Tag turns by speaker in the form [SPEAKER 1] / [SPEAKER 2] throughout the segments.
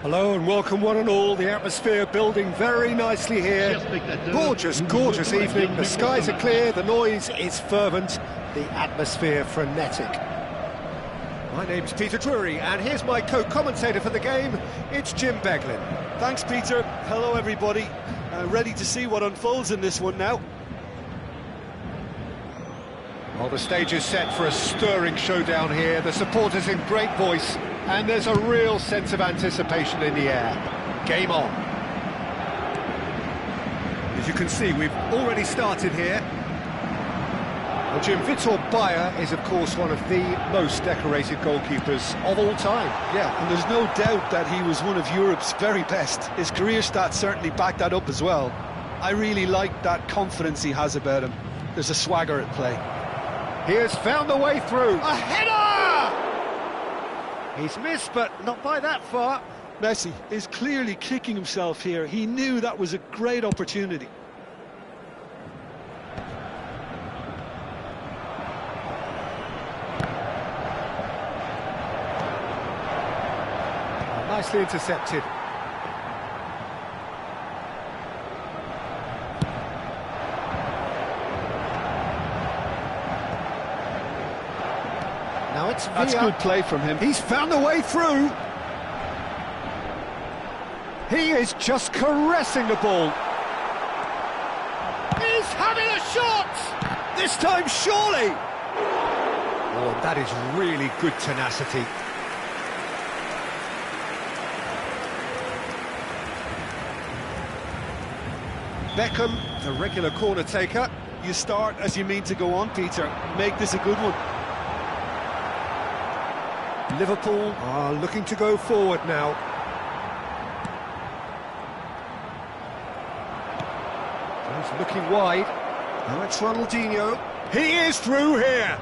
[SPEAKER 1] Hello and welcome one and all. The atmosphere building very nicely here. Gorgeous, gorgeous evening. The skies are clear, the noise is fervent, the atmosphere frenetic. My name's Peter Drury and here's my co-commentator for the game. It's Jim Beglin.
[SPEAKER 2] Thanks, Peter. Hello, everybody. Ready to see what unfolds in this one now.
[SPEAKER 1] Well, the stage is set for a stirring showdown here. The supporters in great voice, and there's a real sense of anticipation in the air. Game on. As you can see, we've already started here. Well, Jim, Vitor Bayer is, of course, one of the most decorated goalkeepers of all time.
[SPEAKER 2] Yeah, and there's no doubt that he was one of Europe's very best. His career stats certainly back that up as well. I really like that confidence he has about him. There's a swagger at play.
[SPEAKER 1] He has found the way through.
[SPEAKER 2] A header!
[SPEAKER 1] He's missed, but not by that far.
[SPEAKER 2] Messi is clearly kicking himself here. He knew that was a great opportunity.
[SPEAKER 1] Nicely intercepted. Now it's Villa.
[SPEAKER 2] That's good play from him.
[SPEAKER 1] He's found the way through. He is just caressing the ball. He's having a shot! This time, surely! Oh, that is really good tenacity. Beckham, the regular corner taker.
[SPEAKER 2] You start as you mean to go on, Peter. Make this a good one.
[SPEAKER 1] Liverpool are looking to go forward now. He's looking wide. Now it's Ronaldinho. He is through here.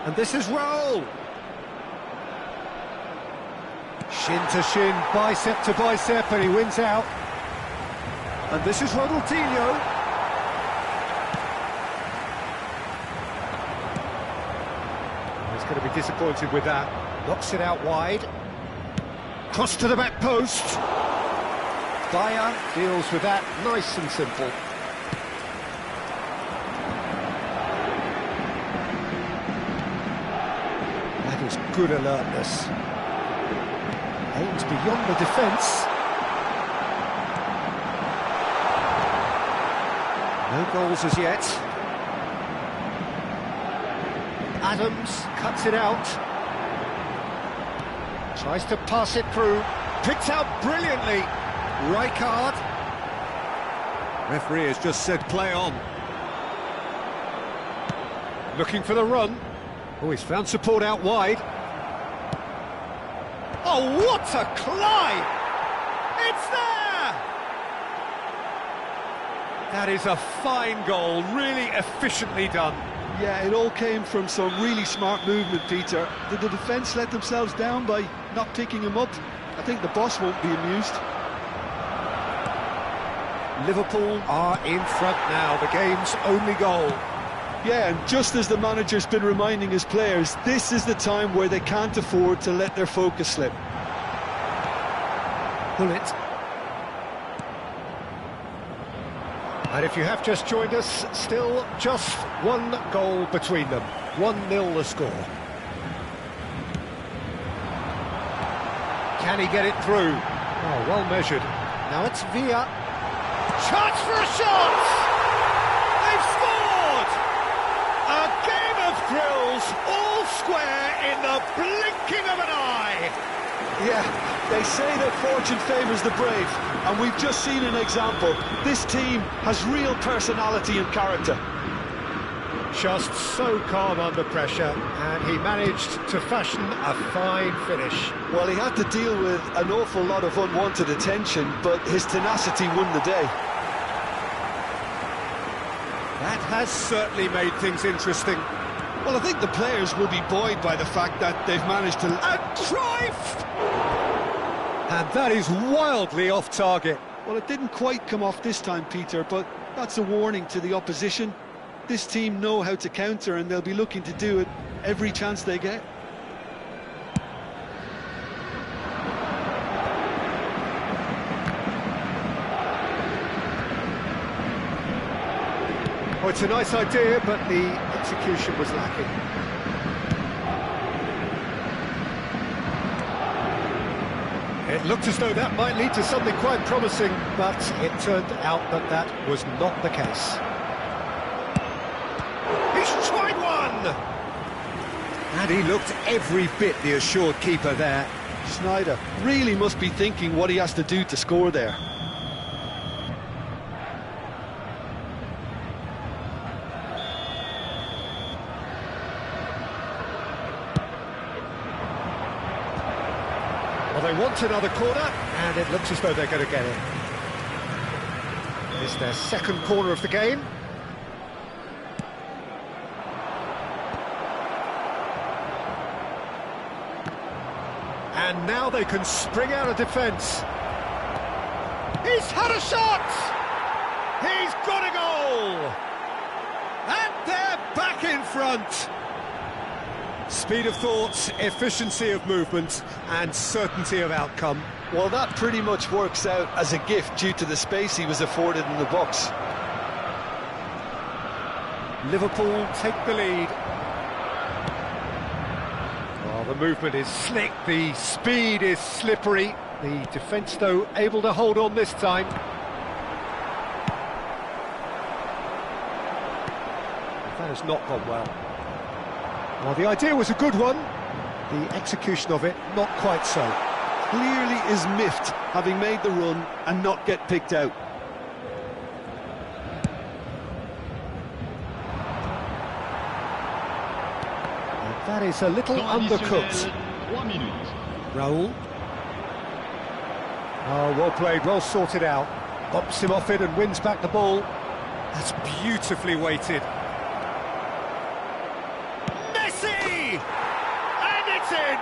[SPEAKER 1] And this is Raul. Shin to shin, bicep to bicep, and he wins out. And this is Ronaldinho. He's going to be disappointed with that. Knocks it out wide. Cross to the back post. Bayer deals with that nice and simple. That is good alertness. Aims beyond the defence. No goals as yet. Adams cuts it out. Tries to pass it through. Picked out brilliantly. Rijkaard. Referee has just said play on. Looking for the run. Oh, he's found support out wide. Oh, what a climb! It's there! That is a fine goal, really efficiently done.
[SPEAKER 2] Yeah, it all came from some really smart movement, Peter. Did the defence let themselves down by not picking him up? I think the boss won't be amused.
[SPEAKER 1] Liverpool are in front now, the game's only goal.
[SPEAKER 2] Yeah, and just as the manager's been reminding his players, this is the time where they can't afford to let their focus slip.
[SPEAKER 1] Pull it. And if you have just joined us, still just one goal between them. 1-0 the score. Can he get it through? Oh, well measured. Now it's Villa. Chance for a shot! They've scored! A game of thrills, all square in the blinking of an eye.
[SPEAKER 2] Yeah, they say that fortune favours the brave, and we've just seen an example. This team has real personality and character.
[SPEAKER 1] Just so calm under pressure, and he managed to fashion a fine finish.
[SPEAKER 2] Well, he had to deal with an awful lot of unwanted attention, but his tenacity won the day.
[SPEAKER 1] That has certainly made things interesting.
[SPEAKER 2] Well, I think the players will be buoyed by the fact that they've managed to...
[SPEAKER 1] And Cruyff! And that is wildly off target.
[SPEAKER 2] Well, it didn't quite come off this time, Peter, but that's a warning to the opposition. This team know how to counter, and they'll be looking to do it every chance they get.
[SPEAKER 1] Oh, it's a nice idea, but the execution was lacking. It looked as though that might lead to something quite promising, but it turned out that that was not the case. He's tried one! And he looked every bit the assured keeper there.
[SPEAKER 2] Sneijder really must be thinking what he has to do to score there.
[SPEAKER 1] Well, they want another corner, and it looks as though they're going to get it. It's their second corner of the game. And now they can spring out of defence. He's had a shot! He's got a goal! And they're back in front! Speed of thought, efficiency of movement, and certainty of outcome.
[SPEAKER 2] Well, that pretty much works out as a gift due to the space he was afforded in the box.
[SPEAKER 1] Liverpool take the lead. Oh, the movement is slick, the speed is slippery. The defence, though, able to hold on this time. That has not gone well. Well, the idea was a good one. The execution of it, not quite so.
[SPEAKER 2] Clearly is miffed, having made the run and not get picked out.
[SPEAKER 1] And that is a little undercooked. Raul. Oh, well played, well sorted out. Bops him off it and wins back the ball. That's beautifully weighted. Messi! And it's in!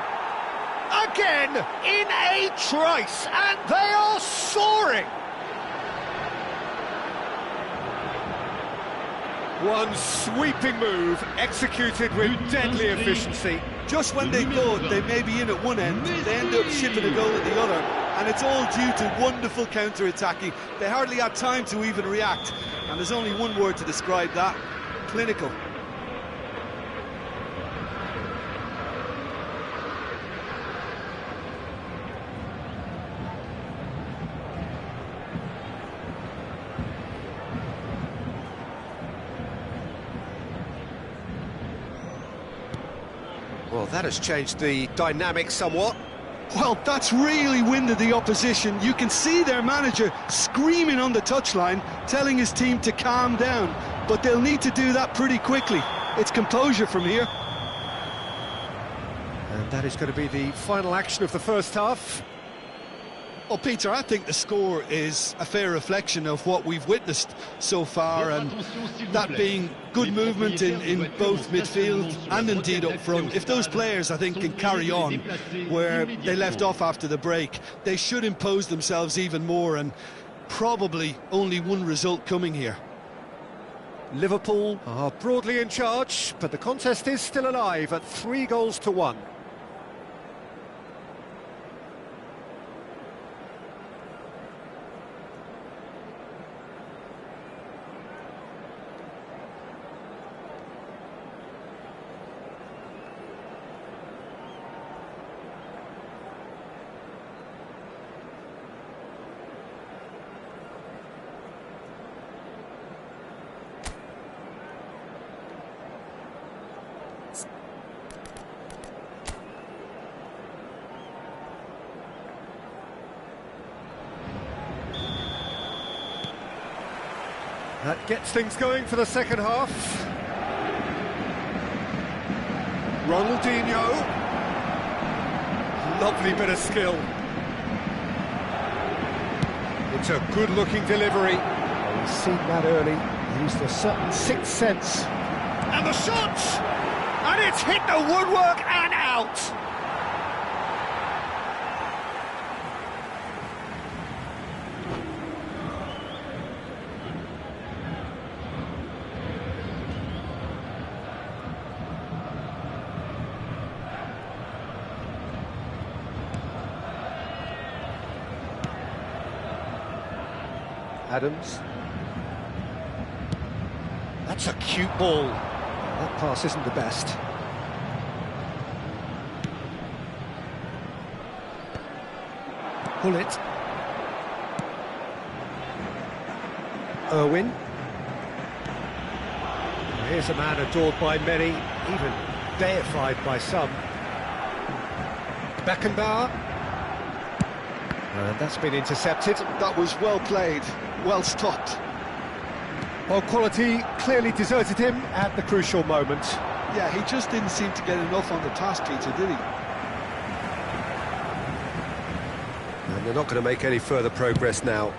[SPEAKER 1] Again, in a trice, and they are soaring! One sweeping move, executed with deadly efficiency.
[SPEAKER 2] Just when they thought they may be in at one end, they end up shipping a goal at the other, and it's all due to wonderful counter-attacking. They hardly had time to even react, and there's only one word to describe that: clinical.
[SPEAKER 1] Well, that has changed the dynamic somewhat.
[SPEAKER 2] Well, that's really winded the opposition. You can see their manager screaming on the touchline, telling his team to calm down. But they'll need to do that pretty quickly. It's composure from here.
[SPEAKER 1] And that is going to be the final action of the first half.
[SPEAKER 2] Well, Peter, I think the score is a fair reflection of what we've witnessed so far, and that being good movement in both midfield and indeed up front. If those players, I think, can carry on where they left off after the break, they should impose themselves even more, and probably only one result coming here.
[SPEAKER 1] Liverpool are broadly in charge, but the contest is still alive at 3-1. That gets things going for the second half. Ronaldinho. Lovely bit of skill. It's a good-looking delivery. Well, he's seen that early. He used a certain sixth sense. And the shot! And it's hit the woodwork and out! Adams. That's That's a cute ball. That pass isn't the best. Pull it. Irwin. Here's a man adored by many, even deified by some. Beckenbauer. And that's been intercepted.
[SPEAKER 2] That was well played, well stopped.
[SPEAKER 1] Well, quality clearly deserted him at the crucial moment.
[SPEAKER 2] Yeah, he just didn't seem to get enough on the task, Peter, did he?
[SPEAKER 1] And they're not going to make any further progress now.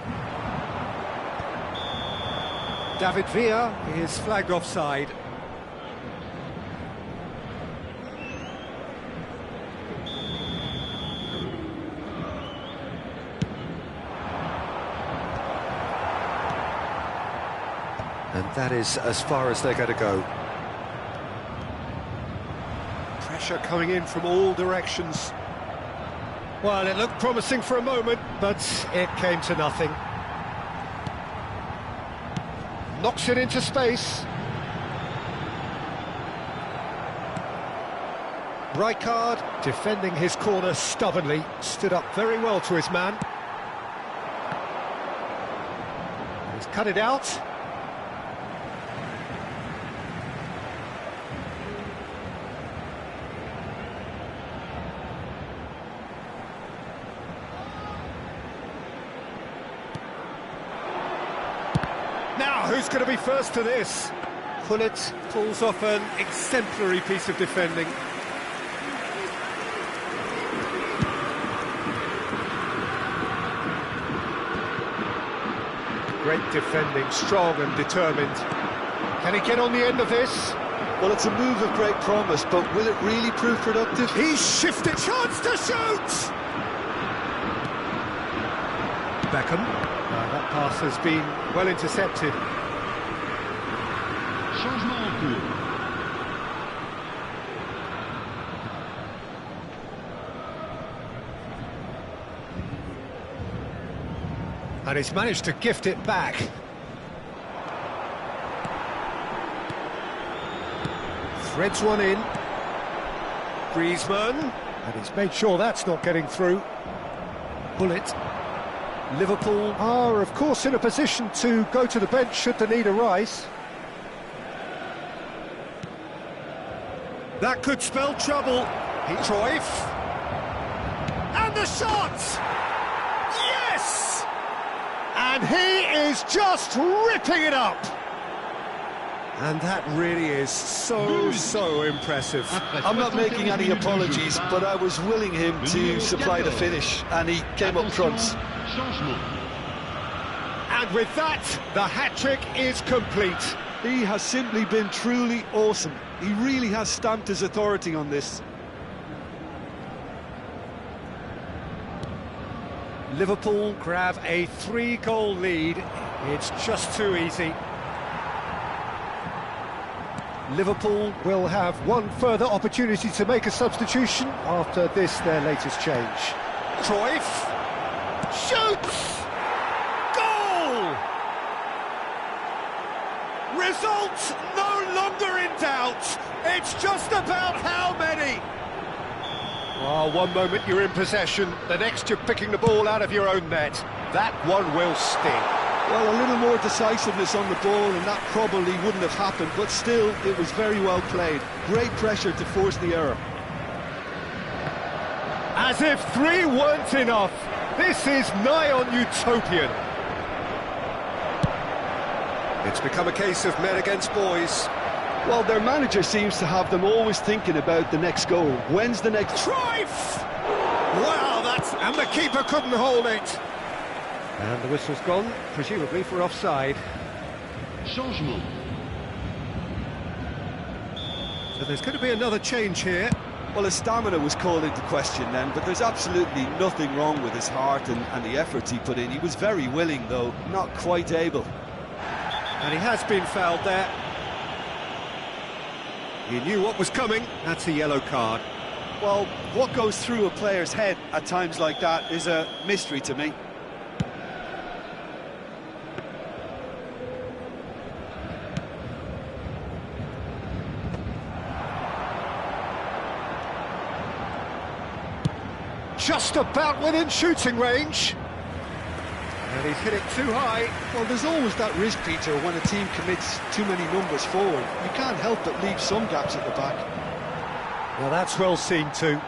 [SPEAKER 1] David Villa is flagged offside. And that is as far as they're going to go. Pressure coming in from all directions. Well, it looked promising for a moment, but it came to nothing. Knocks it into space. Rijkaard, defending his corner stubbornly, stood up very well to his man. He's cut it out. Now, who's going to be first to this? Pullet pulls off an exemplary piece of defending. Great defending, strong and determined. Can he get on the end of this?
[SPEAKER 2] Well, it's a move of great promise, but will it really prove productive?
[SPEAKER 1] He's shifted, chance to shoot! Beckham. That pass has been well intercepted.
[SPEAKER 3] Changement en cours.
[SPEAKER 1] And he's managed to gift it back. Threads one in. Griezmann. And he's made sure that's not getting through. Bullet. Liverpool are, of course, in a position to go to the bench should the need arise. That could spell trouble. Cruyff. And the shot! Yes! And he is just ripping it up. And that really is so impressive.
[SPEAKER 2] I'm not making any apologies, but I was willing him to supply the finish, and he came up front.
[SPEAKER 1] And with that, the hat-trick is complete.
[SPEAKER 2] He has simply been truly awesome. He really has stamped his authority on this.
[SPEAKER 1] Liverpool grab a 3-goal lead. It's just too easy. Liverpool will have one further opportunity to make a substitution after this, their latest change. Cruyff shoots! Goal! Result no longer in doubt. It's just about how many. Well, one moment you're in possession, the next you're picking the ball out of your own net. That one will sting.
[SPEAKER 2] Well, a little more decisiveness on the ball and that probably wouldn't have happened, but still, it was very well played. Great pressure to force the error.
[SPEAKER 1] As if 3 weren't enough, this is nigh on utopian. It's become a case of men against boys.
[SPEAKER 2] Well, their manager seems to have them always thinking about the next goal. When's the next...
[SPEAKER 1] Cruyff! Wow, that's... And the keeper couldn't hold it. And the whistle's gone, presumably for offside.
[SPEAKER 3] Changement.
[SPEAKER 1] So there's going to be another change here.
[SPEAKER 2] Well, his stamina was called into question then, but there's absolutely nothing wrong with his heart and the efforts he put in. He was very willing, though, not quite able.
[SPEAKER 1] And he has been fouled there. He knew what was coming. That's a yellow card.
[SPEAKER 2] Well, what goes through a player's head at times like that is a mystery to me.
[SPEAKER 1] Just about within shooting range. And he's hit it too high.
[SPEAKER 2] Well, there's always that risk, Peter, when a team commits too many numbers forward. You can't help but leave some gaps at the back.
[SPEAKER 1] Well, that's well seen too.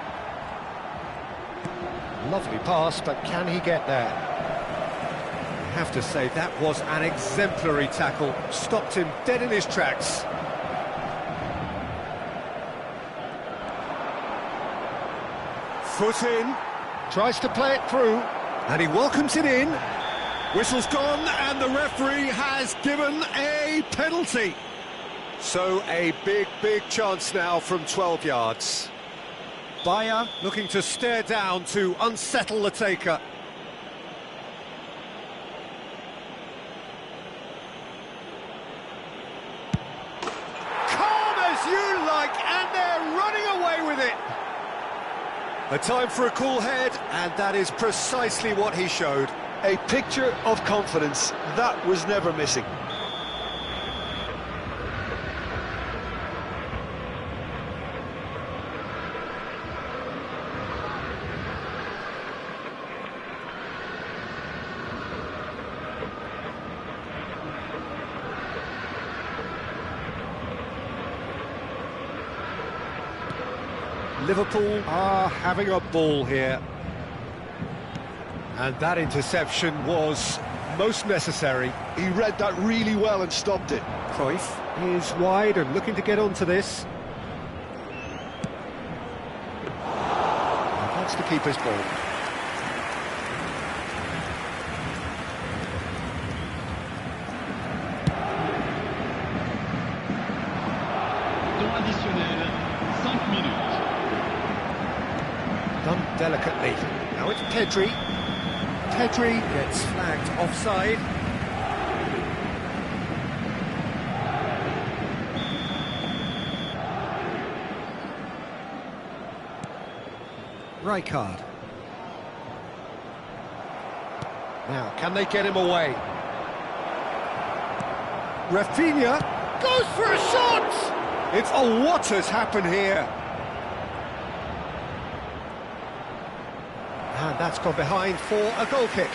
[SPEAKER 1] Lovely pass, but can he get there? I have to say, that was an exemplary tackle. Stopped him dead in his tracks. Foot in. Tries to play it through. And he welcomes it in. Whistle's gone, and the referee has given a penalty. So a big, big chance now from 12 yards. Bayer looking to stare down to unsettle the taker. Calm as you like, and they're running away with it. A time for a cool head, and that is precisely what he showed.
[SPEAKER 2] A picture of confidence, that was never missing.
[SPEAKER 1] Liverpool are having a ball here. And that interception was most necessary.
[SPEAKER 2] He read that really well and stopped it.
[SPEAKER 1] Cruyff is wide and looking to get onto this. And that's the keeper's ball.
[SPEAKER 3] Temps additionnel, 5 minutes.
[SPEAKER 1] Done delicately. Now it's Pedri. Pedri gets flagged offside. Rijkaard. Now, can they get him away? Rafinha goes for a shot! It's what has happened here? And that's gone behind for a goal kick.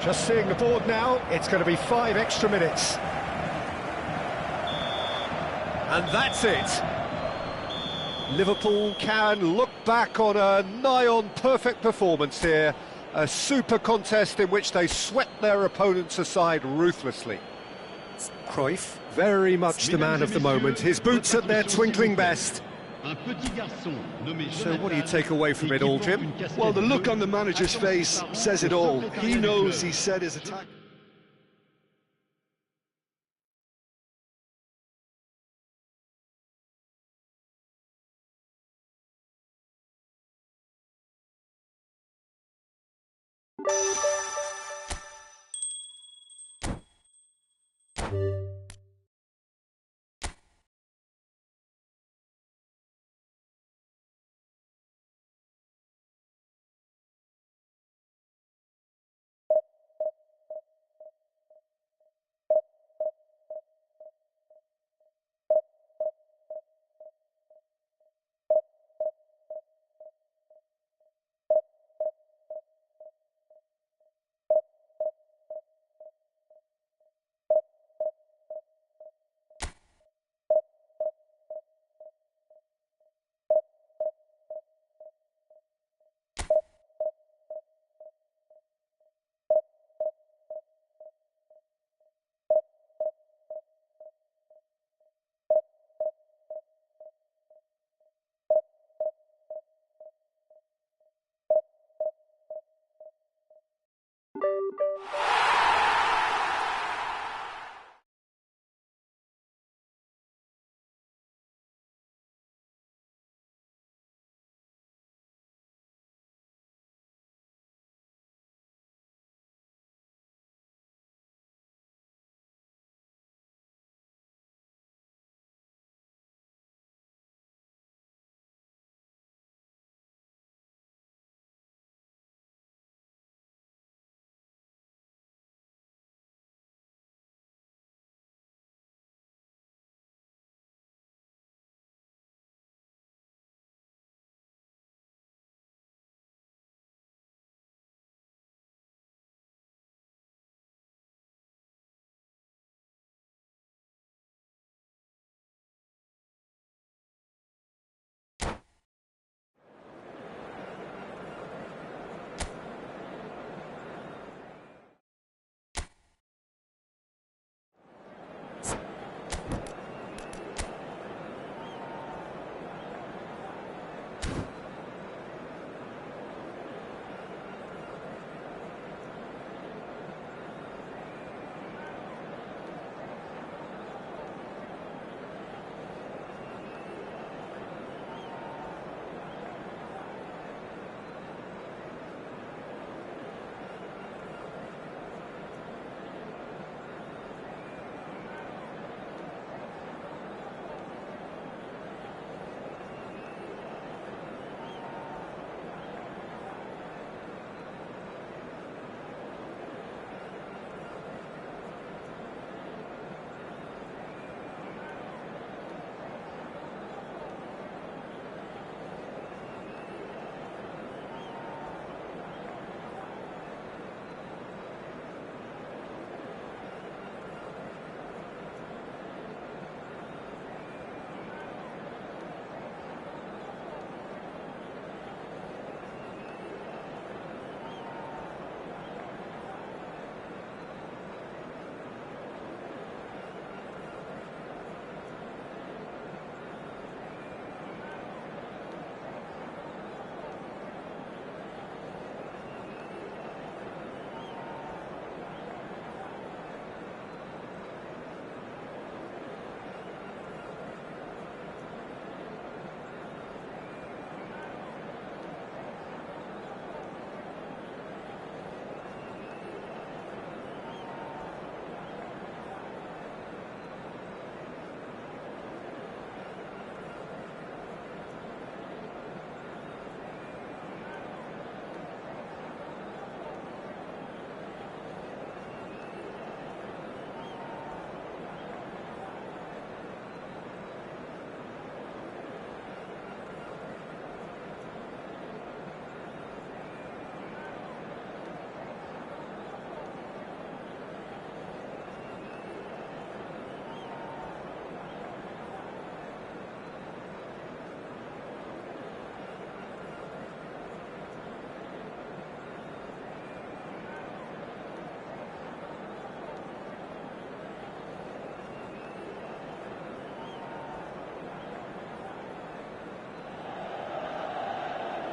[SPEAKER 1] Just seeing the board now, it's going to be 5 extra minutes. And that's it. Liverpool can look back on a nigh-on perfect performance here. A super contest in which they swept their opponents aside ruthlessly. Cruyff, very much the man of the moment. His boots at their twinkling best. So what do you take away from it all, Jim?
[SPEAKER 2] Well, the look on the manager's face says it all. He knows he set his attack.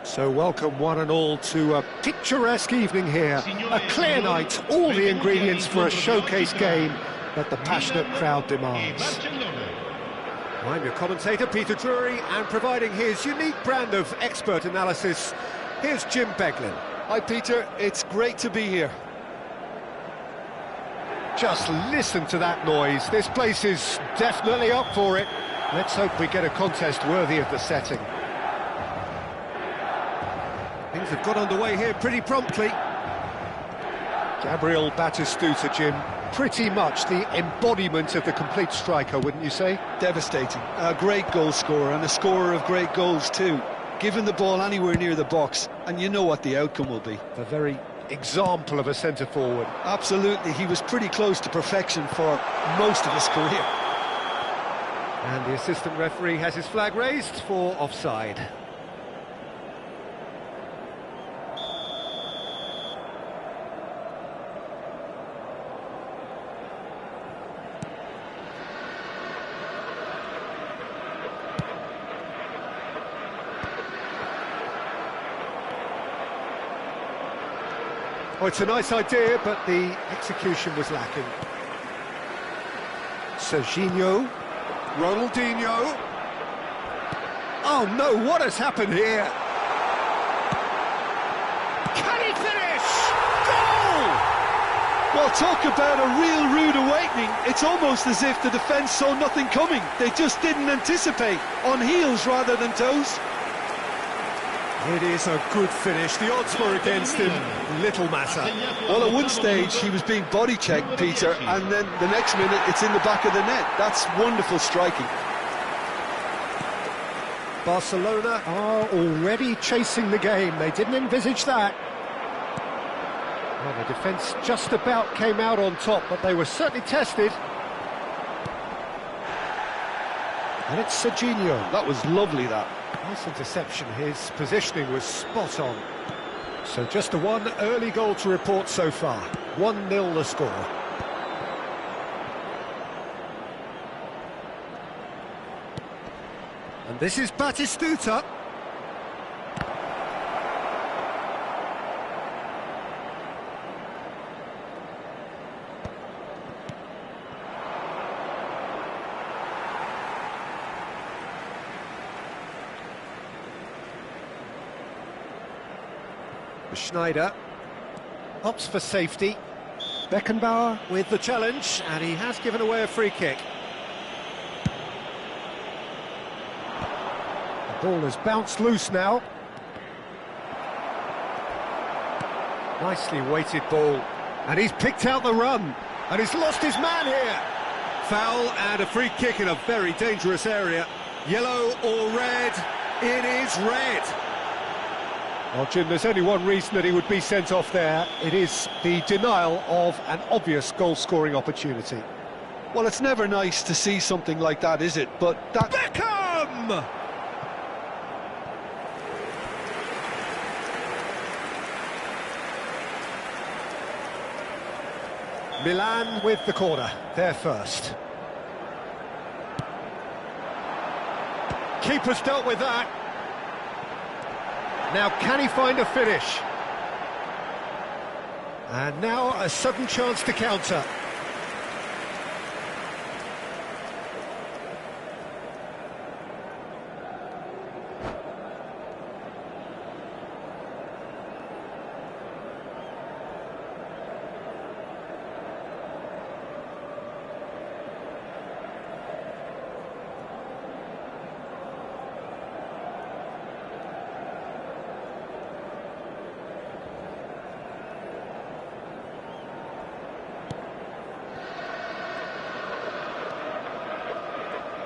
[SPEAKER 1] So welcome one and all to a picturesque evening here. A clear night, all the ingredients for a showcase game that the passionate crowd demands. I'm your commentator, Peter Drury, and providing his unique brand of expert analysis, here's Jim Beglin.
[SPEAKER 2] Hi Peter, it's great to be here.
[SPEAKER 1] Just listen to that noise. This place is definitely up for it. Let's hope we get a contest worthy of the setting. Things have got underway here pretty promptly. Gabriel Batistuta, Jim, pretty much the embodiment of the complete striker, wouldn't you say?
[SPEAKER 2] Devastating. A great goal scorer and a scorer of great goals too. Given the ball anywhere near the box, and you know what the outcome will be.
[SPEAKER 1] A very example of a centre-forward.
[SPEAKER 2] Absolutely, he was pretty close to perfection for most of his career.
[SPEAKER 1] And the assistant referee has his flag raised for offside. Oh, it's a nice idea, but the execution was lacking. Serginho, Ronaldinho. Oh no, what has happened here? Can he finish? Goal!
[SPEAKER 2] Well, talk about a real rude awakening. It's almost as if the defence saw nothing coming. They just didn't anticipate, on heels rather than toes.
[SPEAKER 1] It is a good finish. The odds were against him. Little matter.
[SPEAKER 2] Well, at one stage he was being body checked, Peter, and then the next minute it's in the back of the net. That's wonderful striking.
[SPEAKER 1] Barcelona are already chasing the game. They didn't envisage that. Well, the defence just about came out on top, but they were certainly tested. And it's Serginho.
[SPEAKER 2] That was lovely, that.
[SPEAKER 1] Nice interception. His positioning was spot on. So just the one early goal to report so far. 1-0 the score. And this is Batistuta. Schneider opts for safety. Beckenbauer with the challenge, and he has given away a free kick. The ball has bounced loose now. Nicely weighted ball, and he's picked out the run, and he's lost his man here. Foul and a free kick in a very dangerous area. Yellow or red? It is red. Well, Jim, there's only one reason that he would be sent off there. It is the denial of an obvious goal-scoring opportunity.
[SPEAKER 2] Well, it's never nice to see something like that, is it? But that...
[SPEAKER 1] Beckham! Milan with the corner, they're first. Keeper's dealt with that. Now, can he find a finish? And now a sudden chance to counter.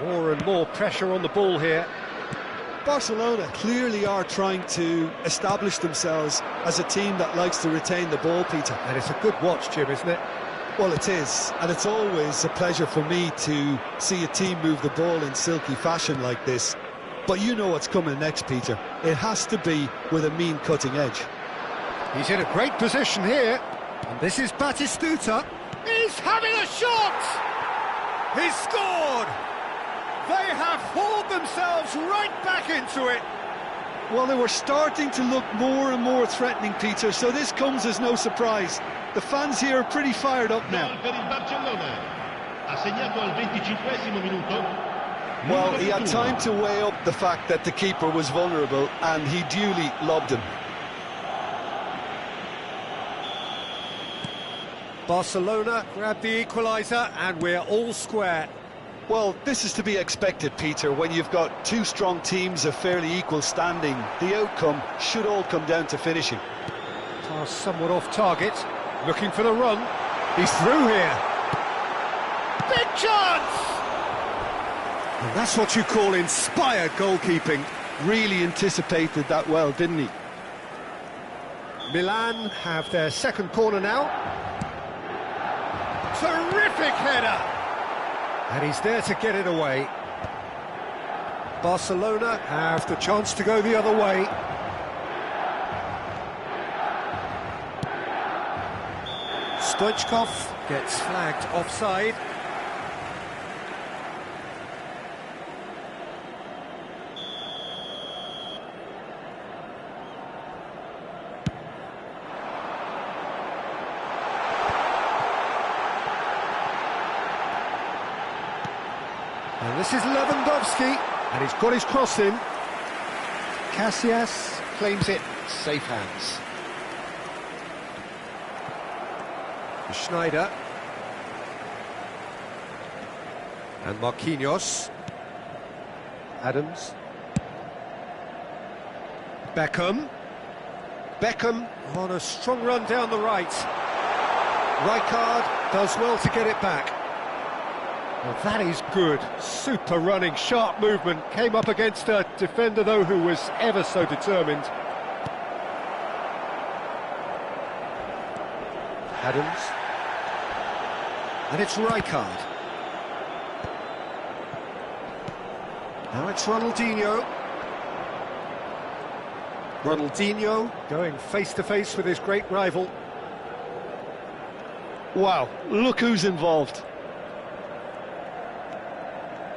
[SPEAKER 1] More and more pressure on the ball here.
[SPEAKER 2] Barcelona clearly are trying to establish themselves as a team that likes to retain the ball, Peter.
[SPEAKER 1] And it's a good watch, Jim, isn't it?
[SPEAKER 2] Well, it is, and it's always a pleasure for me to see a team move the ball in silky fashion like this. But you know what's coming next, Peter. It has to be with a mean cutting edge.
[SPEAKER 1] He's in a great position here. And this is Batistuta. He's having a shot! He's scored! They have hauled themselves right back into it.
[SPEAKER 2] Well, they were starting to look more and more threatening, Peter, so this comes as no surprise. The fans here are pretty fired up now.
[SPEAKER 3] Per il Barcellona. Ha segnato al 25esimo minuto.
[SPEAKER 2] Well, he had time to weigh up the fact that the keeper was vulnerable, and he duly lobbed him.
[SPEAKER 1] Barcelona grab the equaliser, and we're all square.
[SPEAKER 2] Well, this is to be expected, Peter. When you've got two strong teams of fairly equal standing, the outcome should all come down to finishing.
[SPEAKER 1] Pass somewhat off target, looking for the run. He's through here. Big chance! And that's what you call inspired goalkeeping.
[SPEAKER 2] Really anticipated that well, didn't he?
[SPEAKER 1] Milan have their second corner now. Terrific header! And he's there to get it away. Barcelona have the chance to go the other way. Stoichkov gets flagged offside. And this is Lewandowski, and he's got his cross in. Casillas claims it, safe hands. Schneider. And Marquinhos. Adams. Beckham. Beckham on a strong run down the right. Rijkaard does well to get it back. Well, that is good. Super running, sharp movement. Came up against a defender, though, who was ever so determined. Adams. And it's Rijkaard. Now it's Ronaldinho. Ronaldinho going face-to-face with his great rival.
[SPEAKER 2] Wow, look who's involved.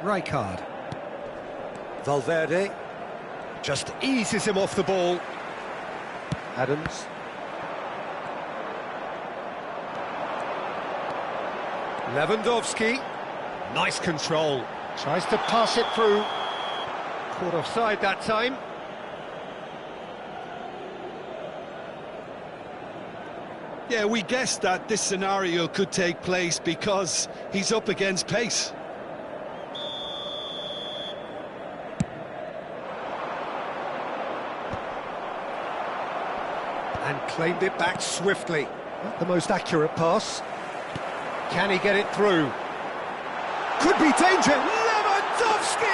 [SPEAKER 1] Rijkaard. Valverde just eases him off the ball. Adams. Lewandowski. Nice control. Tries to pass it through. Caught offside that time.
[SPEAKER 2] Yeah, we guessed that this scenario could take place because he's up against pace.
[SPEAKER 1] And claimed it back swiftly. Not the most accurate pass. Can he get it through? Could be danger. Lewandowski!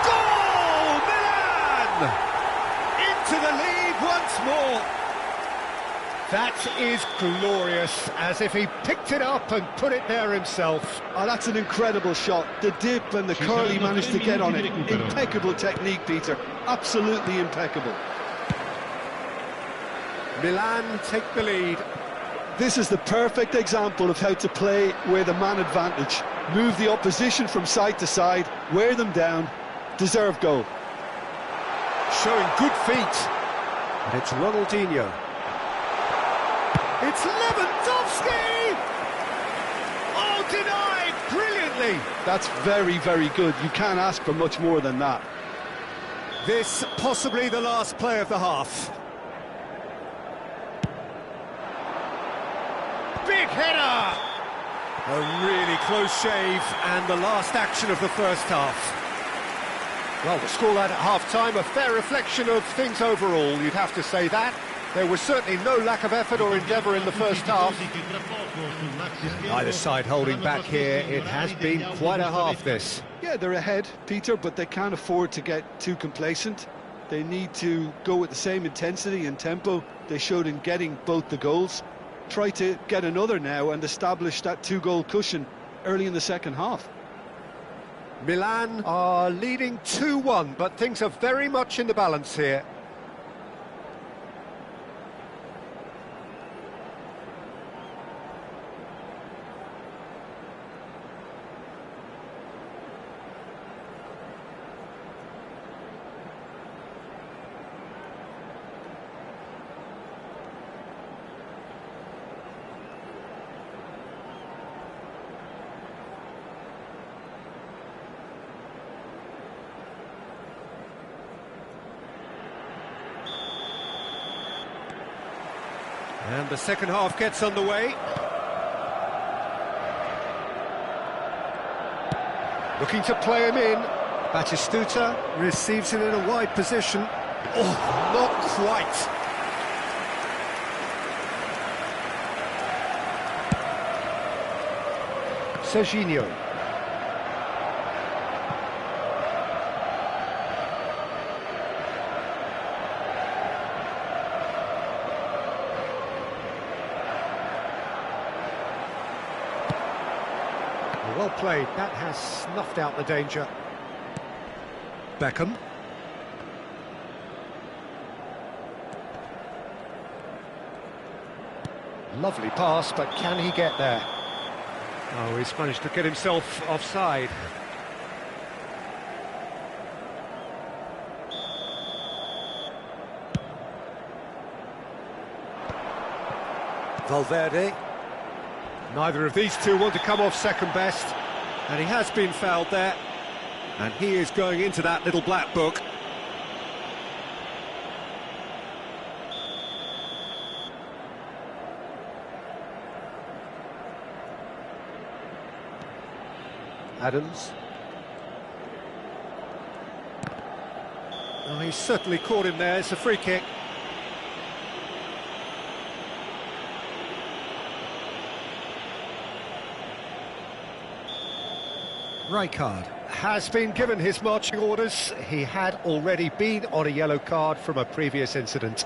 [SPEAKER 1] Goal! Milan! Into the lead once more. That is glorious, as if he picked it up and put it there himself.
[SPEAKER 2] Oh, that's an incredible shot. The dip and the curl he managed to get on it. Impeccable technique, Peter. Absolutely impeccable.
[SPEAKER 1] Milan take the lead.
[SPEAKER 2] This is the perfect example of how to play with a man advantage. Move the opposition from side to side, wear them down, deserve goal.
[SPEAKER 1] Showing good feet. And it's Ronaldinho. It's Lewandowski! Oh, denied brilliantly.
[SPEAKER 2] That's very, very good. You can't ask for much more than that.
[SPEAKER 1] This possibly the last play of the half. Big header! A really close shave, and the last action of the first half. Well, the scoreline at half-time, a fair reflection of things overall, you'd have to say that. There was certainly no lack of effort or endeavour in the first half. Either side holding back here, it has been quite a half, this.
[SPEAKER 2] Yeah, they're ahead, Peter, but they can't afford to get too complacent. They need to go with the same intensity and tempo they showed in getting both the goals. Try to get another now and establish that two-goal cushion early in the second half.
[SPEAKER 1] Milan are leading 2-1, but things are very much in the balance here. And the second half gets underway. Looking to play him in. Batistuta receives it in a wide position. Oh, not quite. Serginho. Well played, that has snuffed out the danger. Beckham. Lovely pass, but can he get there? Oh, he's managed to get himself offside. Valverde. Neither of these two want to come off second best, and he has been fouled there, and he is going into that little black book. Adams. Oh, he's certainly caught him there. It's a free kick. Rijkaard has been given his marching orders. He had already been on a yellow card from a previous incident.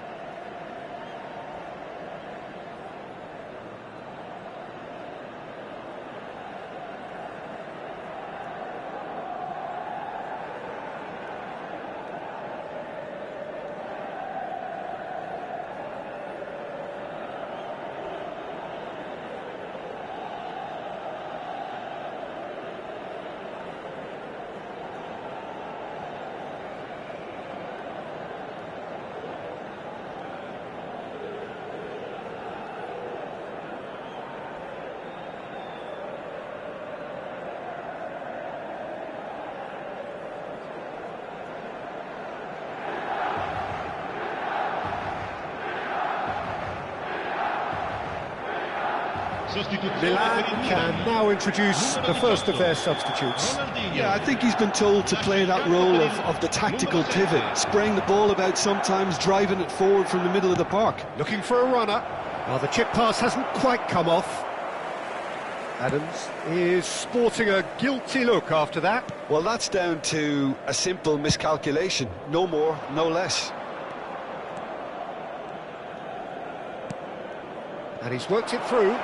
[SPEAKER 1] Milan can now introduce the first of their substitutes.
[SPEAKER 2] Yeah, I think he's been told to play that role of the tactical pivot, spraying the ball about sometimes, driving it forward from the middle of the park.
[SPEAKER 1] Looking for a runner. Well, the chip pass hasn't quite come off. Adams is sporting a guilty look after that.
[SPEAKER 2] Well, that's down to a simple miscalculation. No more, no less.
[SPEAKER 1] And he's worked it through.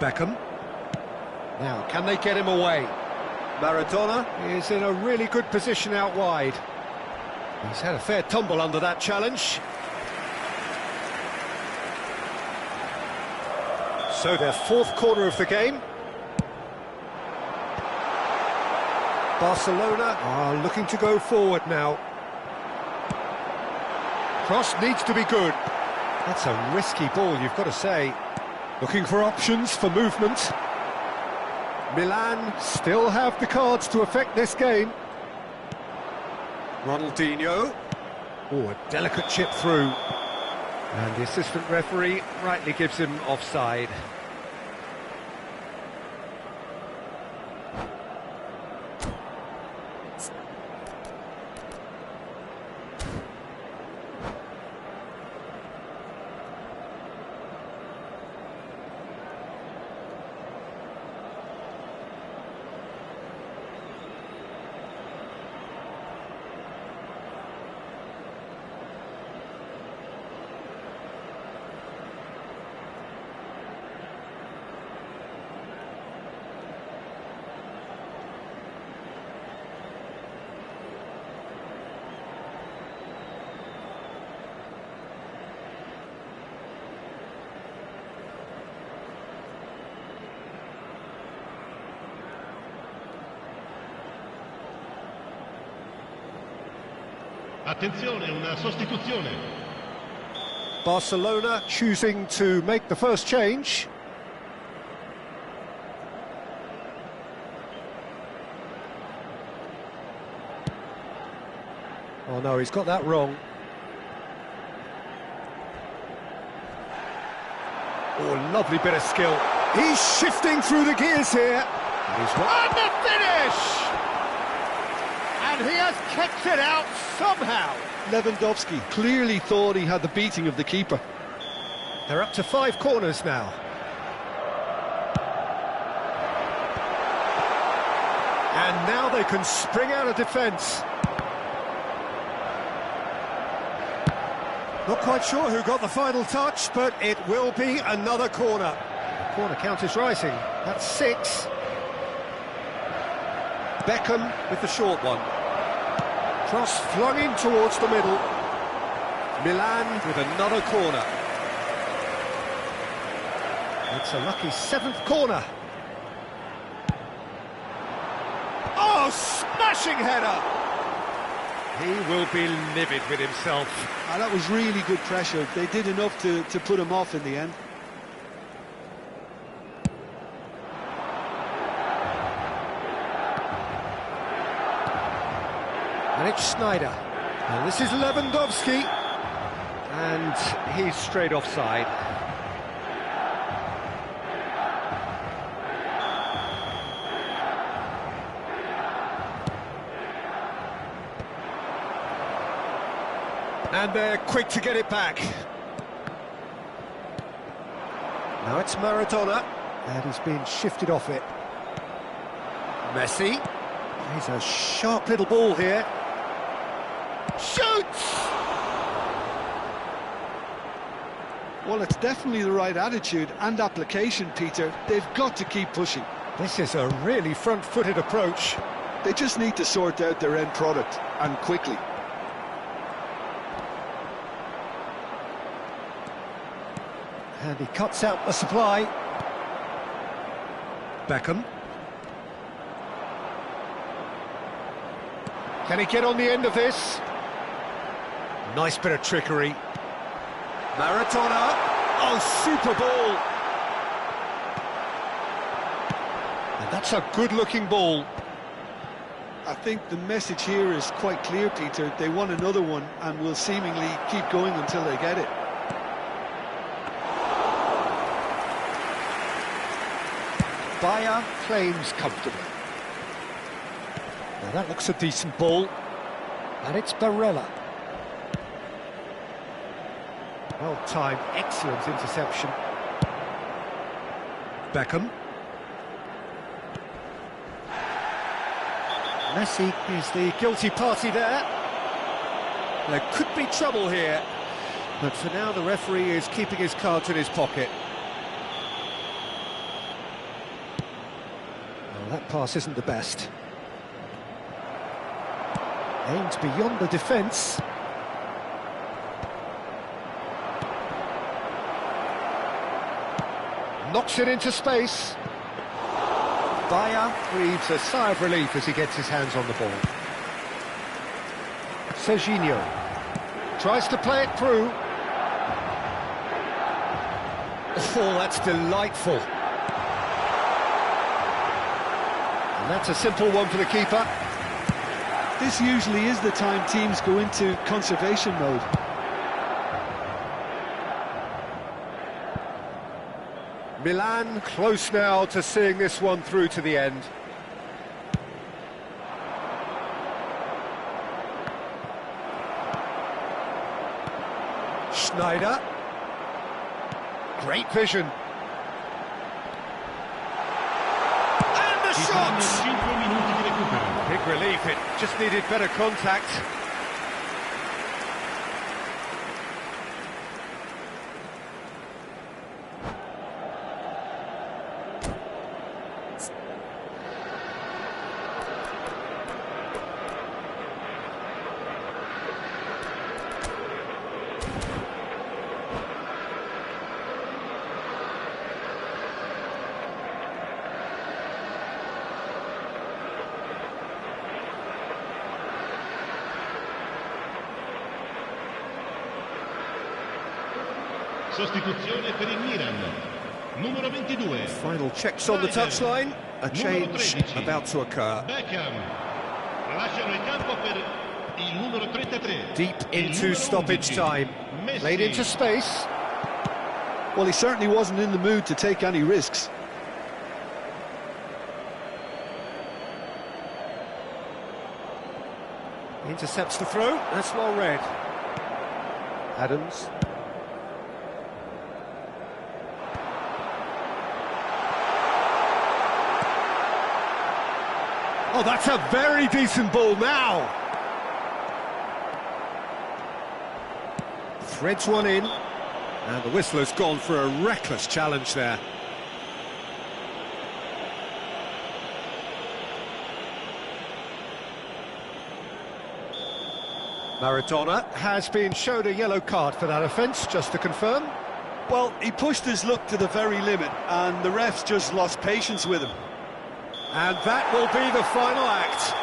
[SPEAKER 1] Beckham. Now, can they get him away? Maradona is in a really good position out wide. He's had a fair tumble under that challenge. So their fourth corner of the game. Barcelona are looking to go forward now. Cross needs to be good. That's a risky ball, you've got to say. Looking for options for movement. Milan still have the cards to affect this game. Ronaldinho. Oh, a delicate chip through. And the assistant referee rightly gives him offside.
[SPEAKER 3] Attenzione, una sostituzione.
[SPEAKER 1] Barcelona choosing to make the first change. Oh no, he's got that wrong. Oh, lovely bit of skill. He's shifting through the gears here. And he's won the finish! And he has kept it out somehow.
[SPEAKER 2] Lewandowski clearly thought he had the beating of the keeper.
[SPEAKER 1] They're up to 5 corners now. And now they can spring out of defence. Not quite sure who got the final touch, but it will be another corner. The corner count is rising. That's 6. Beckham with the short one. Cross flung in towards the middle. Milan with another corner. It's a lucky 7th corner. Oh, smashing header! He will be livid with himself.
[SPEAKER 2] That was really good pressure. They did enough to put him off in the end.
[SPEAKER 1] And it's Schneider. And this is Lewandowski. And he's straight offside. And they're quick to get it back. Now it's Maradona, and he's been shifted off it. Messi. He's a sharp little ball here. Shoots!
[SPEAKER 2] Well, it's definitely the right attitude and application, Peter. They've got to keep pushing.
[SPEAKER 1] This is a really front-footed approach.
[SPEAKER 2] They just need to sort out their end product, and quickly.
[SPEAKER 1] And he cuts out the supply. Beckham. Can he get on the end of this? Nice bit of trickery. Maradona. Oh, super ball. And that's a good-looking ball.
[SPEAKER 2] I think the message here is quite clear, Peter. They want another one and will seemingly keep going until they get it.
[SPEAKER 1] Bayer claims comfortably. Now that looks a decent ball. And it's Barella. Well-timed, excellent interception. Beckham. Messi is the guilty party there. There could be trouble here. But for now, the referee is keeping his cards in his pocket. That pass isn't the best. Aimed beyond the defence. Knocks it into space. Bayer breathes a sigh of relief as he gets his hands on the ball. Serginho tries to play it through. Oh, that's delightful. That's a simple one for the keeper.
[SPEAKER 2] This usually is the time teams go into conservation mode.
[SPEAKER 1] Milan close now to seeing this one through to the end. Schneider. Great vision. Shots! Big relief, it just needed better contact.
[SPEAKER 3] Sostituzione per il Milan. Numero 22.
[SPEAKER 1] Final checks on the touchline. A change about to occur.
[SPEAKER 3] Beckham. Lasciano il campo per il numero 33.
[SPEAKER 1] Deep into stoppage time. Played into space.
[SPEAKER 2] Well, he certainly wasn't in the mood to take any risks.
[SPEAKER 1] Intercepts the throw. That's well read. Adams. Oh, that's a very decent ball now. Threads one in. And the whistler's gone for a reckless challenge there. Maradona has been shown a yellow card for that offence, just to confirm.
[SPEAKER 2] Well, he pushed his luck to the very limit, and the refs just lost patience with him.
[SPEAKER 1] And that will be the final act.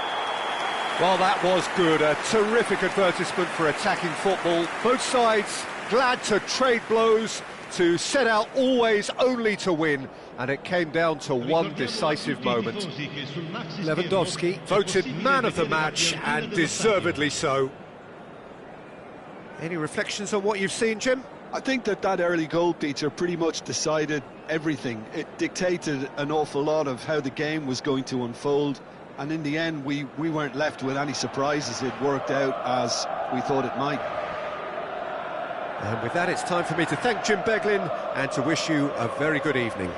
[SPEAKER 1] Well, that was good. A terrific advertisement for attacking football. Both sides glad to trade blows, to set out always only to win. And it came down to one decisive moment. Lewandowski voted man of the match, and deservedly so. Any reflections on what you've seen, Jim?
[SPEAKER 2] I think that early goal, Peter, pretty much decided everything. It dictated an awful lot of how the game was going to unfold, and in the end we weren't left with any surprises. It worked out as we thought it might.
[SPEAKER 1] And with that, it's time for me to thank Jim Beglin and to wish you a very good evening.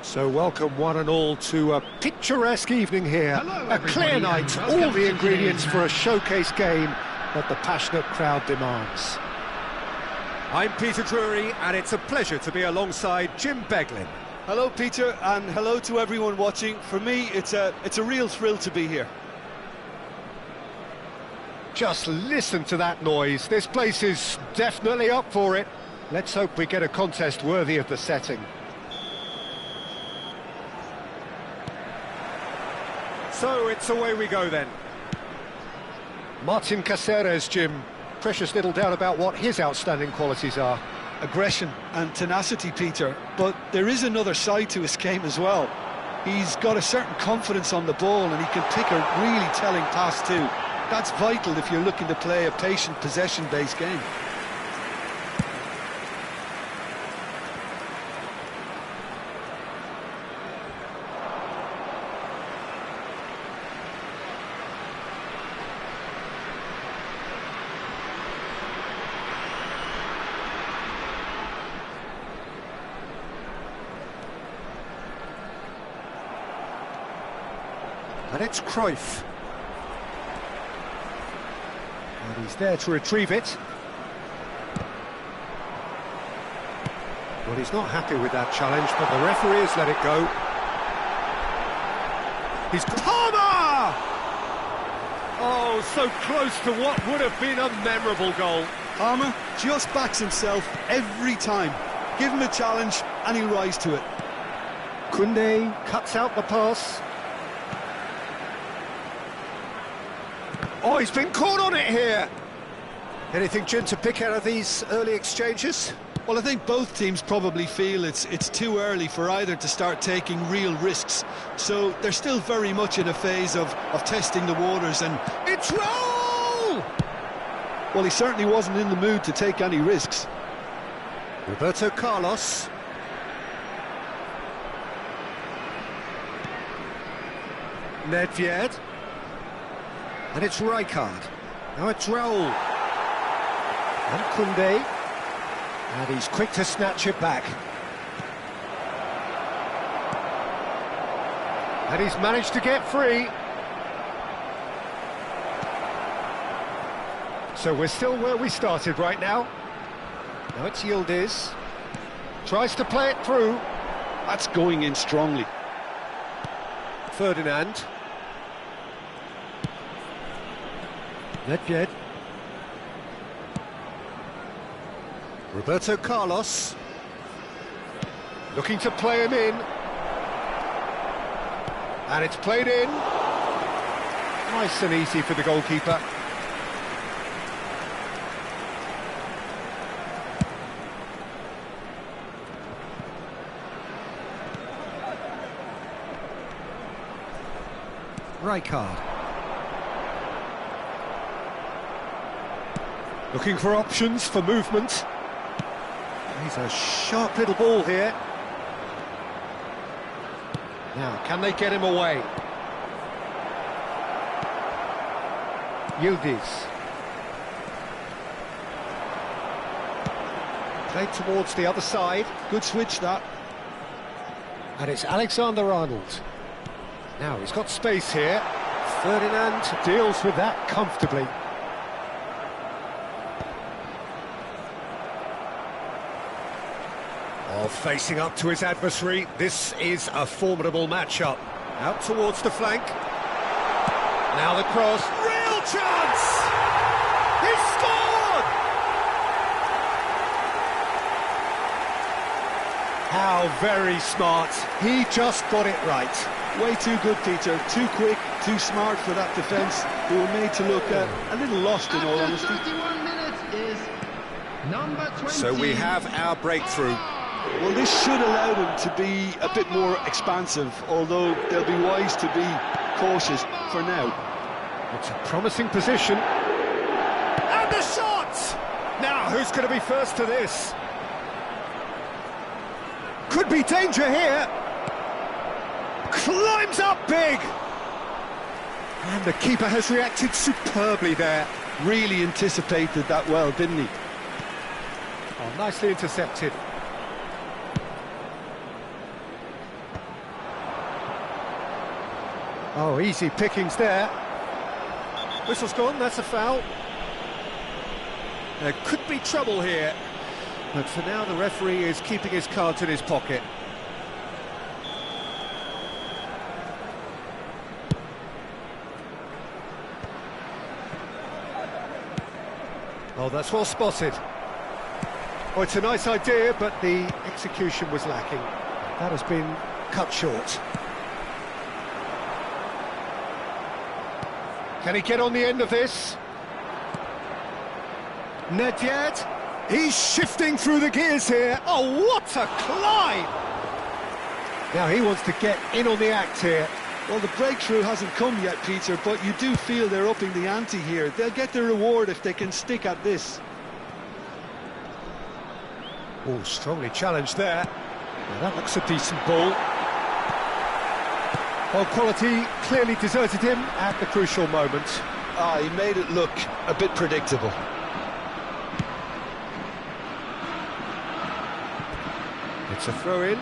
[SPEAKER 1] So welcome one and all to a picturesque evening here.
[SPEAKER 3] Hello,
[SPEAKER 1] a clear
[SPEAKER 3] everybody,
[SPEAKER 1] night,
[SPEAKER 3] and welcome
[SPEAKER 1] all the
[SPEAKER 3] to
[SPEAKER 1] ingredients
[SPEAKER 3] today's
[SPEAKER 1] for a showcase game that the passionate crowd demands. I'm Peter Drury, and it's a pleasure to be alongside Jim Beglin.
[SPEAKER 2] Hello, Peter, and hello to everyone watching. For me, it's a real thrill to be here.
[SPEAKER 1] Just listen to that noise. This place is definitely up for it. Let's hope we get a contest worthy of the setting. So it's away we go then. Martin Caceres, Jim. Precious little doubt about what his outstanding qualities are.
[SPEAKER 2] Aggression and tenacity, Peter, but there is another side to his game as well. He's got a certain confidence on the ball and he can pick a really telling pass too. That's vital if you're looking to play a patient possession-based game.
[SPEAKER 1] And it's Cruyff. And he's there to retrieve it. Well, he's not happy with that challenge, but the referee has let it go. He's Palmer! Oh, so close to what would have been a memorable goal.
[SPEAKER 2] Palmer just backs himself every time. Give him a challenge and he'll rise to it.
[SPEAKER 1] Koundé cuts out the pass. Oh, he's been caught on it here. Anything, Jim, to pick out of these early exchanges?
[SPEAKER 2] Well, I think both teams probably feel it's too early for either to start taking real risks. So they're still very much in a phase of testing the waters, and
[SPEAKER 1] it's Raul!
[SPEAKER 2] Well, he certainly wasn't in the mood to take any risks.
[SPEAKER 1] Roberto Carlos. Nedved. And it's Rijkaard. Now it's Raul. And Koundé. And he's quick to snatch it back. And he's managed to get free. So we're still where we started right now. Now it's Yildiz. Tries to play it through.
[SPEAKER 2] That's going in strongly.
[SPEAKER 1] Ferdinand. Nedved. Roberto Carlos. Looking to play him in. And it's played in. Nice and easy for the goalkeeper. Rijkaard. Looking for options for movement. He's a sharp little ball here. Now, can they get him away? Yildiz. Played towards the other side.
[SPEAKER 2] Good switch, that.
[SPEAKER 1] And it's Alexander-Arnold. Now, he's got space here. Ferdinand deals with that comfortably. Oh, facing up to his adversary, this is a formidable matchup. Out towards the flank. Now the cross. Real chance! He scored! How very smart. He just got it right.
[SPEAKER 2] Way too good, Peter. Too quick, too smart for that defence. They were made to look a little lost, in all honesty.
[SPEAKER 3] 31 minutes is number 20.
[SPEAKER 1] So we have our breakthrough.
[SPEAKER 2] Well, this should allow them to be a bit more expansive, although they'll be wise to be cautious for now.
[SPEAKER 1] It's a promising position. And the shot! Now, who's going to be first to this? Could be danger here. Climbs up big. And the keeper has reacted superbly there.
[SPEAKER 2] Really anticipated that well, didn't he?
[SPEAKER 1] Oh, nicely intercepted. Oh, easy pickings there. Whistle's gone, that's a foul. There could be trouble here, but for now the referee is keeping his cards in his pocket. Oh, that's well spotted. Oh, it's a nice idea, but the execution was lacking. That has been cut short. Can he get on the end of this? Not yet. He's shifting through the gears here. Oh, what a climb! Now he wants to get in on the act here.
[SPEAKER 2] Well, the breakthrough hasn't come yet, Peter, but you do feel they're upping the ante here. They'll get their reward if they can stick at this.
[SPEAKER 1] Oh, strongly challenged there. Well, that looks a decent ball. Well, quality clearly deserted him at the crucial moment.
[SPEAKER 2] Ah, he made it look a bit predictable.
[SPEAKER 1] It's a throw-in.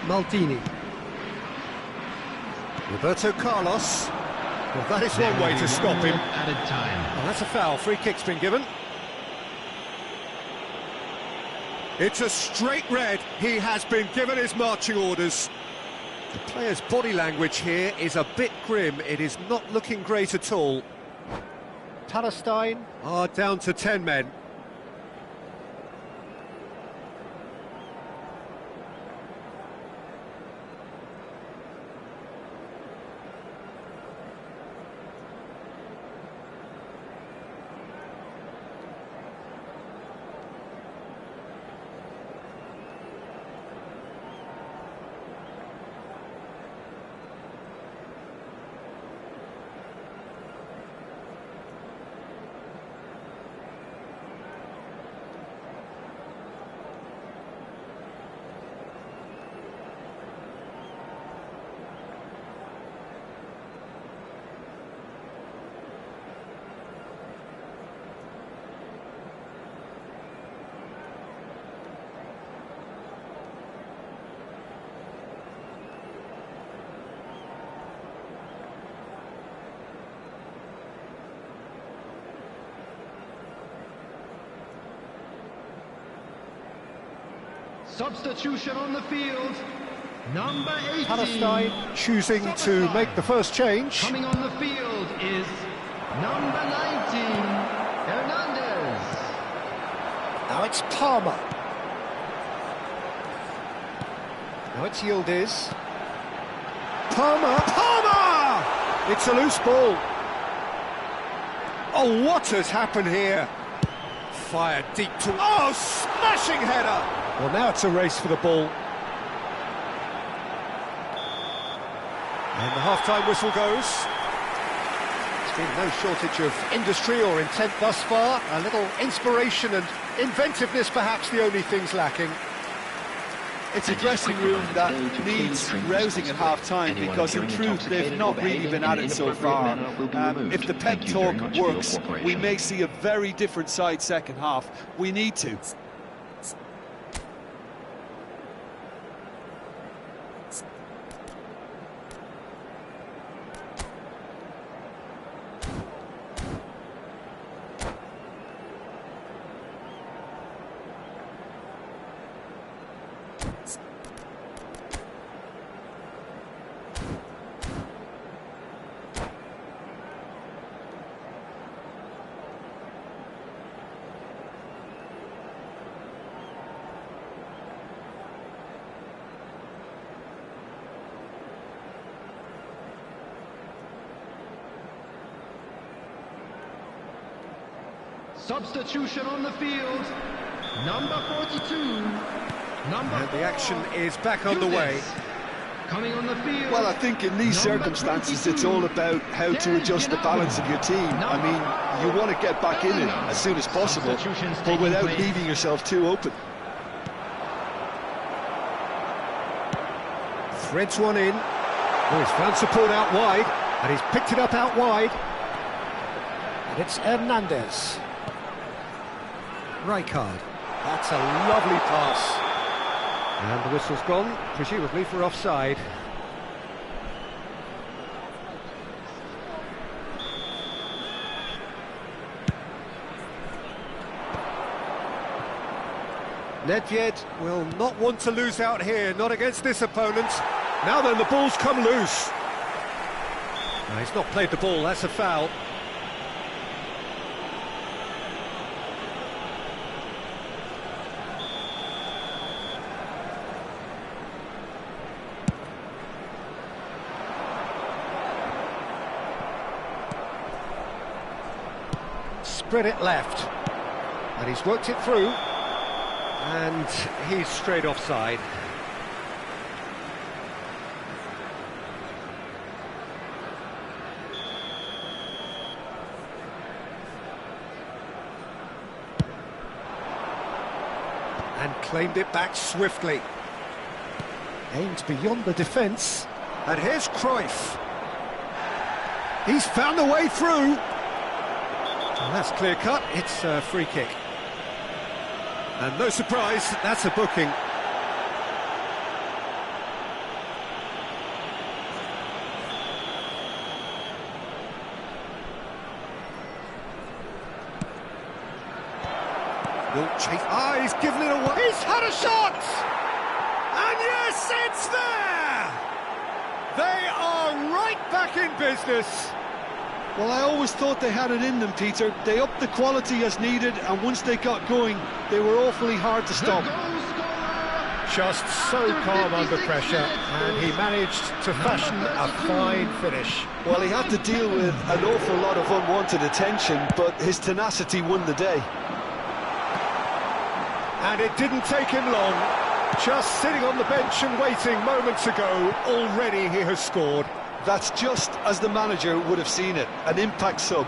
[SPEAKER 1] Maldini. Roberto Carlos. Well, that is one way to stop him.
[SPEAKER 3] Added time.
[SPEAKER 1] Oh, that's a foul. Free kick's been given. It's a straight red. He has been given his marching orders. The player's body language here is a bit grim. It is not looking great at all. Palestine are down to 10 men.
[SPEAKER 3] Substitution on the field. Number 18.
[SPEAKER 1] Palestine choosing to make the first change.
[SPEAKER 3] Coming on the field is number 19, Hernandez.
[SPEAKER 1] Now it's Palmer. Now it's Yildiz. Palmer! Palmer! It's a loose ball. Oh, what has happened here? Fired deep to... Oh, smashing header! Well, now it's a race for the ball. And the half-time whistle goes. There's been no shortage of industry or intent thus far. A little inspiration and inventiveness, perhaps the only things lacking.
[SPEAKER 2] It's a dressing room that needs rousing at half-time because in truth they've not really been at it so far. If the pep talk works, we may see a very different side second half. We need to.
[SPEAKER 3] Substitution on the field. Number 42.
[SPEAKER 1] And the action is back underway.
[SPEAKER 3] Coming on the field.
[SPEAKER 2] Well, I think in these circumstances it's all about how to adjust the balance of your team. I mean, you want to get back in it as soon as possible, but without leaving yourself too open.
[SPEAKER 1] Threads one in. Oh, he's found support out wide, and he's picked it up out wide. And it's Hernandez. Rijkaard. That's a lovely pass. And the whistle's gone, presumably for offside. Nedved will not want to lose out here, not against this opponent. Now then, the ball's come loose. No, he's not played the ball, that's a foul. Spread it left. And he's worked it through. And he's straight offside. And claimed it back swiftly. Aimed beyond the defence. And here's Cruyff. He's found a way through. And that's clear cut, it's a free kick. And no surprise, that's a booking. Will chase. Ah, he's given it away. He's had a shot! And yes, it's there! They are right back in business.
[SPEAKER 2] Well, I always thought they had it in them, Peter. They upped the quality as needed, and once they got going, they were awfully hard to stop.
[SPEAKER 1] Just so calm under pressure, and he managed to fashion a fine finish.
[SPEAKER 2] Well, he had to deal with an awful lot of unwanted attention, but his tenacity won the day.
[SPEAKER 1] And it didn't take him long. Just sitting on the bench and waiting moments ago, already he has scored.
[SPEAKER 2] That's just as the manager would have seen it, an impact sub.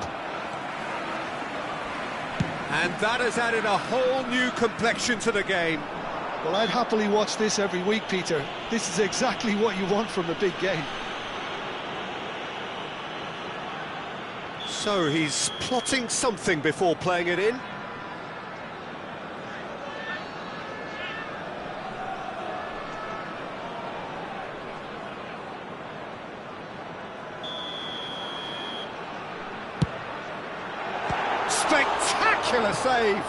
[SPEAKER 1] And that has added a whole new complexion to the game.
[SPEAKER 2] Well, I'd happily watch this every week, Peter. This is exactly what you want from a big game.
[SPEAKER 1] So he's plotting something before playing it in. Spectacular save!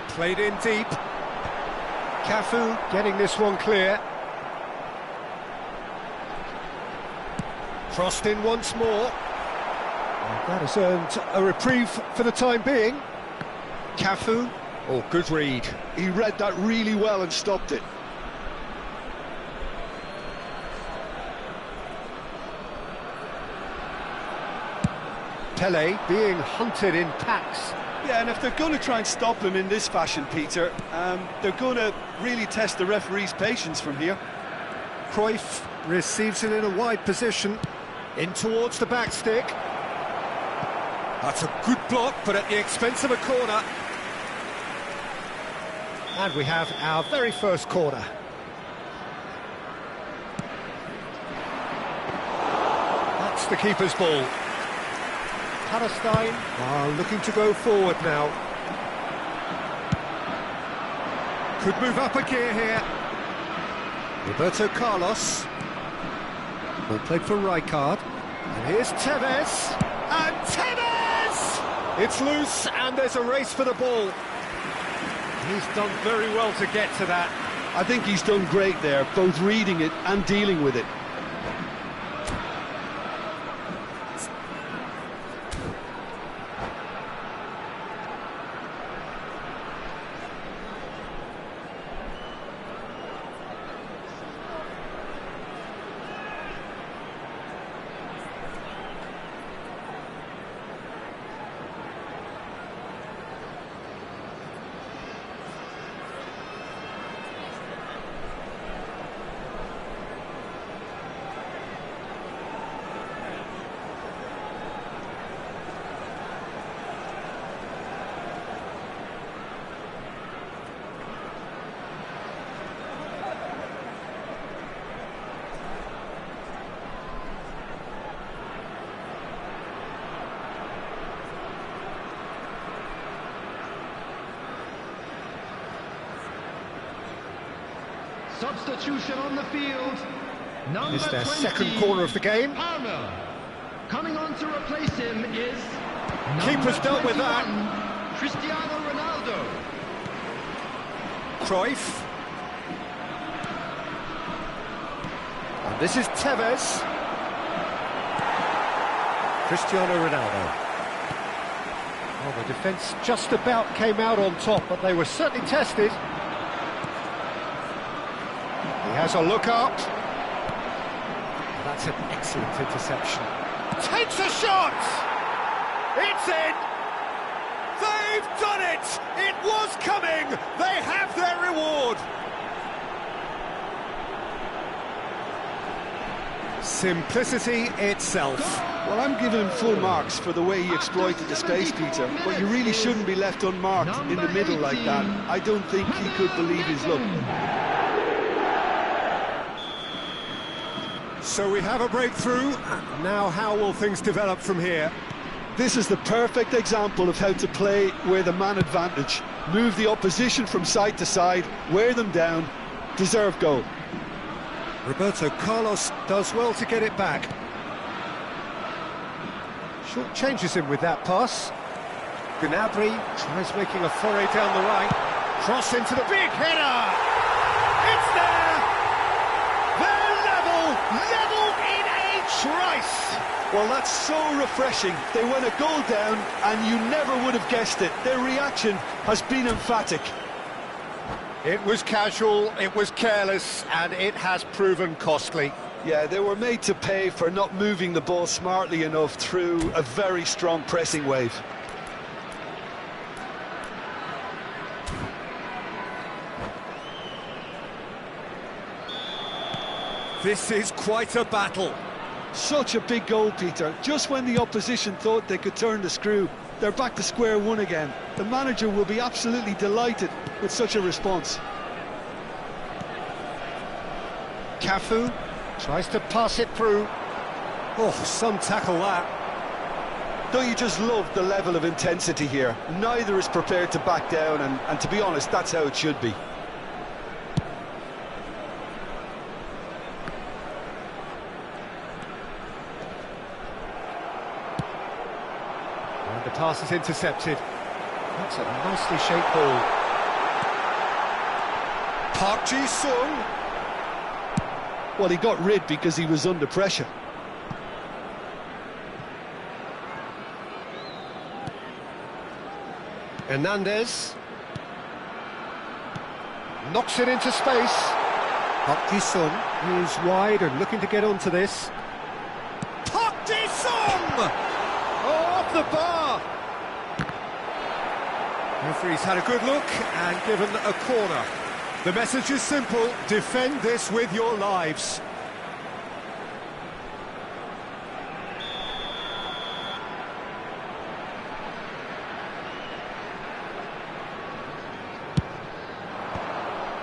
[SPEAKER 1] Played in deep. Cafu getting this one clear. Crossed in once more. And that has earned a reprieve for the time being. Cafu, oh, good read.
[SPEAKER 2] He read that really well and stopped it.
[SPEAKER 1] Pele being hunted in packs.
[SPEAKER 2] Yeah, and if they're going to try and stop him in this fashion, Peter, they're going to really test the referee's patience from here.
[SPEAKER 1] Cruyff receives it in a wide position, in towards the back stick. That's a good block, but at the expense of a corner. And we have our very first corner. That's the keeper's ball. Palestine are looking to go forward now. Could move up a gear here. Roberto Carlos. Ball played for Rijkaard. And here's Tevez. And Tevez! It's loose and there's a race for the ball. He's done very well to get to that.
[SPEAKER 2] I think he's done great there, both reading it and dealing with it.
[SPEAKER 3] Substitution on the field. Number
[SPEAKER 1] It's their
[SPEAKER 3] 20,
[SPEAKER 1] second corner of the game.
[SPEAKER 3] Palmer. Coming on to replace him is
[SPEAKER 1] Keeper's dealt with that.
[SPEAKER 3] Cristiano Ronaldo.
[SPEAKER 1] Cruyff. And this is Tevez. Cristiano Ronaldo. Well, the defence just about came out on top, but they were certainly tested. He has a look up. That's an excellent interception. Takes a shot! It's in! They've done it! It was coming! They have their reward! Simplicity itself.
[SPEAKER 2] Well, I'm giving him full marks for the way he exploited the space, Peter, but you really shouldn't be left unmarked in the middle like that. I don't think he could believe his luck.
[SPEAKER 1] So we have a breakthrough. Now how will things develop from here?
[SPEAKER 2] This is the perfect example of how to play with a man advantage. Move the opposition from side to side, wear them down, deserve goal.
[SPEAKER 1] Roberto Carlos does well to get it back. Short changes him with that pass. Gnabry tries making a foray down the right. Cross into the big header! It's there! They're level in a trice!
[SPEAKER 2] Well, that's so refreshing. They went a goal down and you never would have guessed it. Their reaction has been emphatic.
[SPEAKER 1] It was casual, it was careless, and it has proven costly.
[SPEAKER 2] Yeah, they were made to pay for not moving the ball smartly enough through a very strong pressing wave.
[SPEAKER 1] This is quite a battle.
[SPEAKER 2] Such a big goal, Peter. Just when the opposition thought they could turn the screw, they're back to square one again. The manager will be absolutely delighted with such a response.
[SPEAKER 1] Cafu tries to pass it through. Oh, some tackle that.
[SPEAKER 2] Don't you just love the level of intensity here? Neither is prepared to back down, and to be honest, that's how it should be.
[SPEAKER 1] And the pass is intercepted. That's a nicely shaped ball. Park Ji-sung.
[SPEAKER 2] Well, he got rid because he was under pressure.
[SPEAKER 1] Hernandez knocks it into space. Park Ji-sung is wide and looking to get onto this. Park Ji-sung! Oh, off the bar! Referee's had a good look and given a corner. The message is simple: defend this with your lives.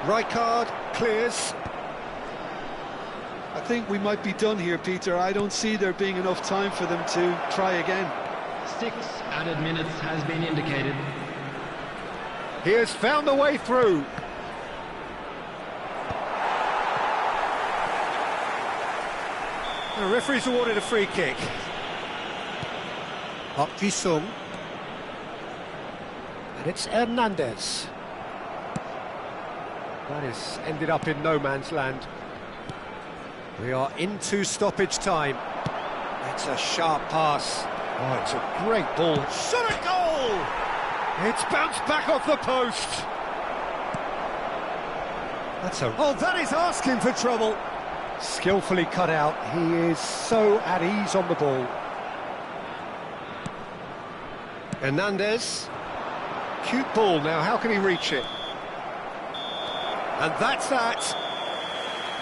[SPEAKER 1] Rijkaard clears.
[SPEAKER 2] I think we might be done here, Peter. I don't see there being enough time for them to try again.
[SPEAKER 3] 6 added minutes has been indicated.
[SPEAKER 1] He has found a way through. The referee's awarded a free kick. Park Ji-sung. And it's Hernandez. That has ended up in no man's land. We are into stoppage time. It's a sharp pass. Oh, it's a great ball. Shot a goal! It's bounced back off the post. Oh, that is asking for trouble. Skillfully cut out. He is so at ease on the ball. Hernandez. Cute ball now. How can he reach it? And that's that.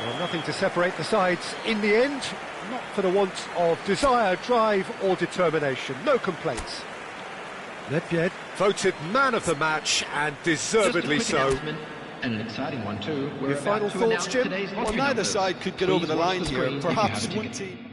[SPEAKER 1] Well, nothing to separate the sides in the end. Not for the want of desire, drive or determination. No complaints. Ledbetter voted man of the match, and deservedly so.
[SPEAKER 3] And an exciting one too.
[SPEAKER 1] Your final thoughts, Jim?
[SPEAKER 2] Well, neither side could get over the line here. Perhaps one team...